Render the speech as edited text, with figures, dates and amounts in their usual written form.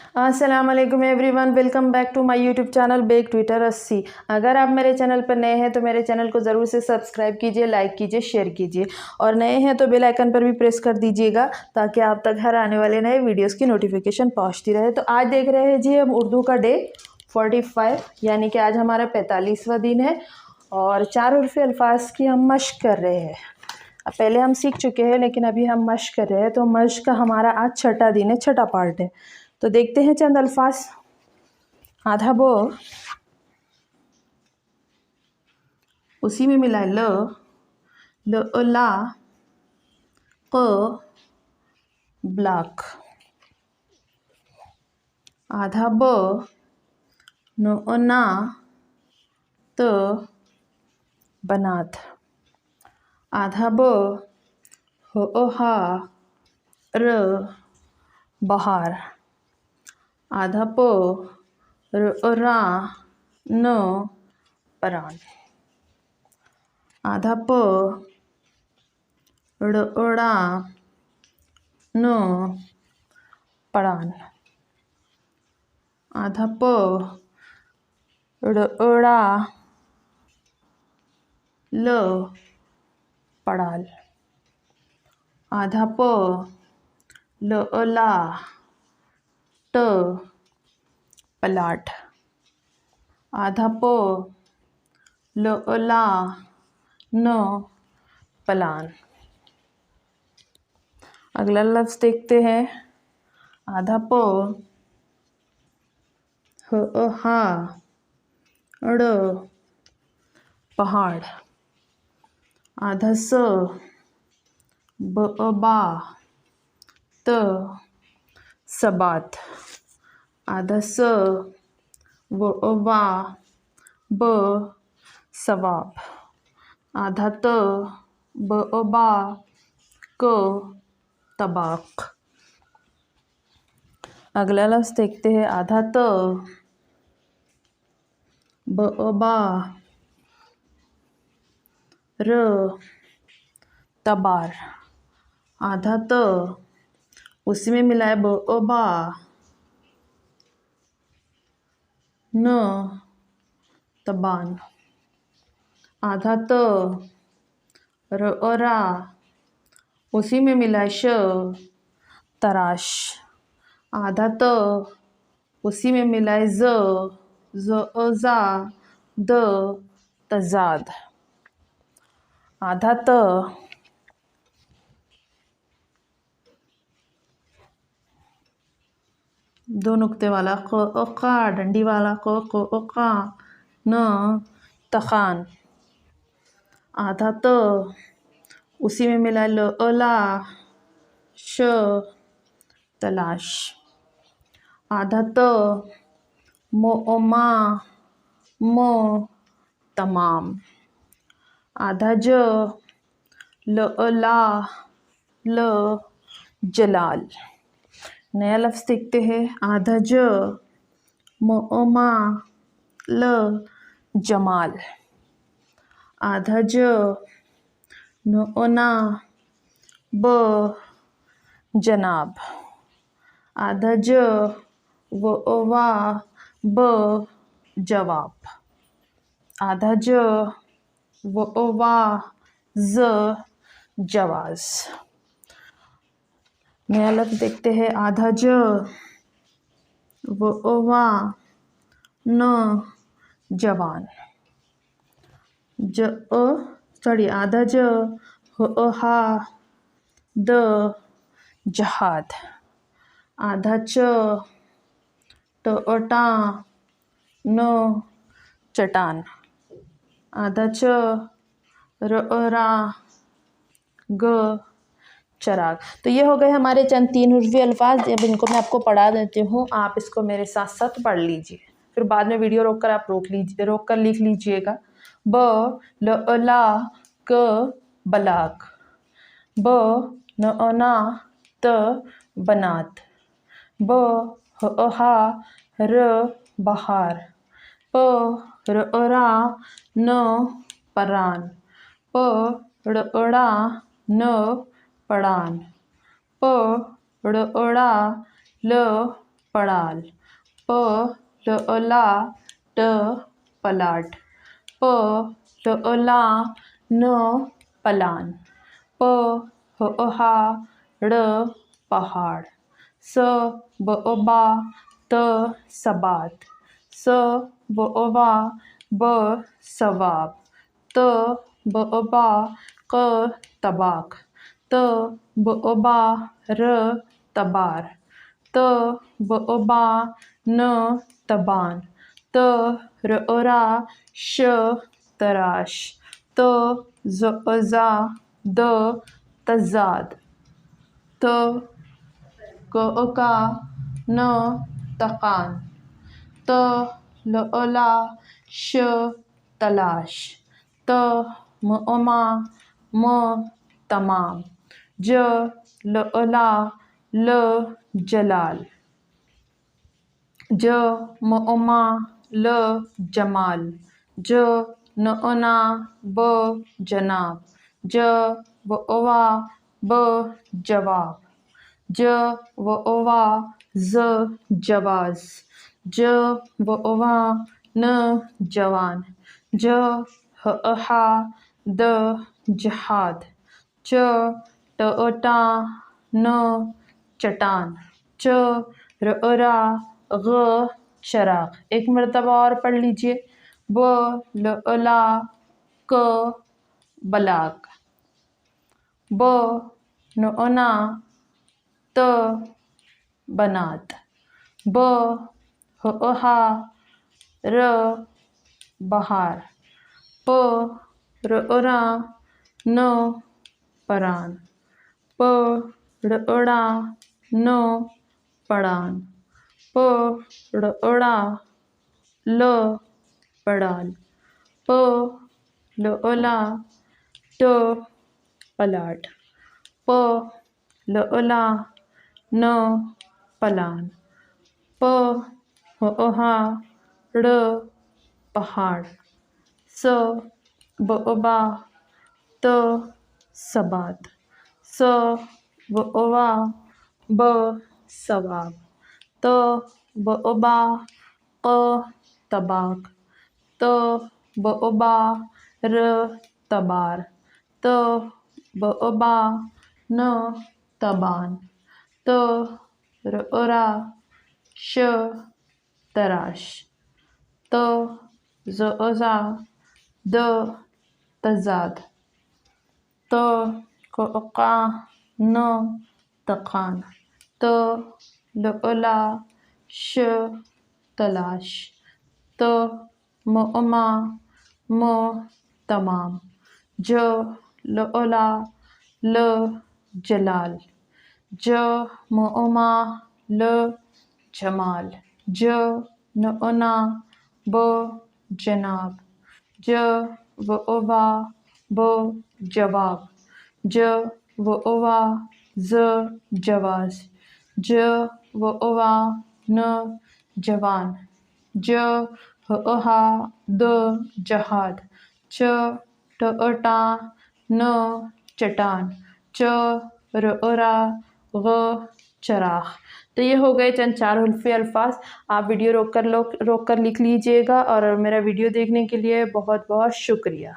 अस्सलाम वालेकुम everyone, welcome back to my YouTube channel बेक ट्विटर 80। अगर आप मेरे चैनल पर नए हैं तो मेरे चैनल को ज़रूर से सब्सक्राइब कीजिए, लाइक कीजिए, शेयर कीजिए और नए हैं तो बेल आइकन पर भी प्रेस कर दीजिएगा ताकि आप तक हर आने वाले नए वीडियोस की नोटिफिकेशन पहुंचती रहे। तो आज देख रहे हैं जी हम उर्दू का डे 45, यानी कि आज हमारा 45वां दिन है और 4 उर्फ़ी अल्फाज की हम मश्क कर रहे हैं। पहले हम सीख चुके हैं लेकिन अभी हम मश्क कर रहे हैं, तो मश्क का हमारा आज छठा दिन है, छठा पार्ट है। तो देखते हैं चंद अल्फाज। आधा बो, उसी में मिला है ल ला, क ब्लॉक। आधा ब, न ना, त बनात। आधा ब, हो हा, र बहार। आधा प, रा, न परान। आधा प, ड़ा, न पड़ान। आधा प, ड़ा, ल पड़ाल। आधा प, ला, ट पलाट। आधा प, ला, न पलान। अगला लफ्ज़ देखते हैं। आधा प, हा, ड़ पहाड़। आधा स, बा, त सबात। आधा स, वा, ब सवाब। आधा त, बा, क तबाक। अगला लफ्ज़ देखते हैं। आधा त, बा, र तबार। आधा त, उसी में मिला है बा, न तबान। आधा त, रा, उसी में मिला है श तराश। आधा त, उसी में मिला है ज़ा, द तजाद। आधा त, दो नुक्ते वाला क़ा, डंडी वाला क़ा, न तखान। आधा त, उसी में मिला ला, श तलाश। आधा त, मा, म तमाम। आधा ज, ला, ल जलाल। नया लफ्ज़ देखते हैं। आधा ज, मा, ल जमाल। आधा ज, ना, ब जनाब। आधा ज, वा, ब जवाब। आधा ज, वा, ज जवाज़। नया लफ्ज़ देखते हैं। आधा ज, वा, न जवान। आधा ज, हा, द जहाद। आधा च, टा, न चटान। आधा च, रा, ग चराग। तो ये हो गए हमारे चंद 3 उर्फ़ी अल्फाज। अब इनको मैं आपको पढ़ा देती हूँ, आप इसको मेरे साथ साथ पढ़ लीजिए, फिर बाद में वीडियो रोक कर आप रोक कर लिख लीजिएगा। ब, ला, क बलाक। ब, ना, त बनात। ब, हा, र बहार। प, रा, न परान। प, ड़ा, न पड़ान। प, ड़ा, ल पड़ाल, प ल ट पलाट, प ल न पलान, प ह ड़ पहाड़, स बा त सबात, स बा ब सवाब, त बा क तबाक, त बा र तबार, त बा न तबान, त रा श तराश, त जा द तजाद, त का न तकान, त ला श तलाश, त म तमाम, ज ला ल जलाल, ज ल जमाल, ज ना ब जनाब, ज ब जवाब, ज ज जवाज, ज न जवान, ज द जहाद, च न चटान, च रा ग चराग। एक मरतबा और पढ़ लीजिए। ब ला क बलाक, ब ना त बनात, ब र बहार, प रा न परान, प ड़ा न पड़ान, प ड़ा ल पड़ाल, प ला ट पलाट, प ला न पलान, प ड़ पहाड़, स बा त सबात, स बा ब सवाब, त बा क तबाक, त बा र तबार, त बा न तबान, त रा श तराश, त जा द तजाद, त का न तकान, त ला श तलाश, त म तमाम, ज ला ल जलाल, ज ल जमाल, ज ना ब जनाब, ज ब जवाब, ज ज जवाज, ज न जवान, ज द जहाद, च न चटान, च रा ग चराग। तो ये हो गए चंद 4 हल्फे अल्फाज। आप वीडियो रोक कर लिख लीजिएगा और मेरा वीडियो देखने के लिए बहुत बहुत शुक्रिया।